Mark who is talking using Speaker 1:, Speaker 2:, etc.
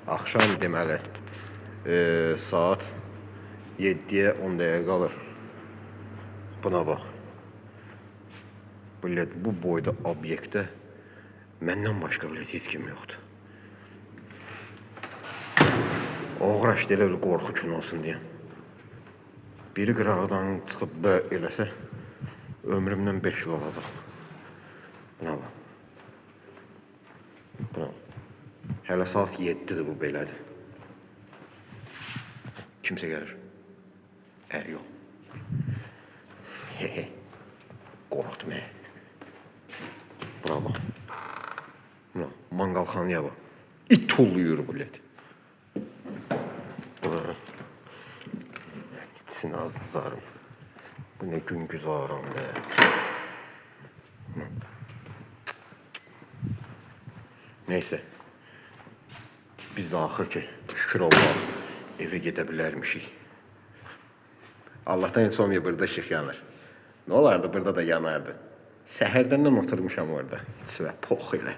Speaker 1: Axşam deməli saat 7-yə 10 dəqiqə qalır. Buna bax. Bu boyda obyektdə məndən başqa heç kim yoxdur. Uğraşdı elə bir qorxu kimi olsun deyə. Biri qırağdan çıxıb eləsə, ömrümdən 5 yıl olacaq. Buna bax. Buna. Hələ saat 7-dir bu belədir. Kimsə gəlir. Yox. Qorxdum. Buna bax. Buna. Manqalxanaya bax. İt tulluyur bu led. Buna. İçsin azarım. Bu ne gün güzaram be. Neyse. Biz de axır ki, şükür Allah, evə gedə bilərmişik. Allah'tan heç olmuyor burada ışıq yanır. Ne olardı burada da yanardı. Səhərdən oturmuşam orada. İçvə pox elə.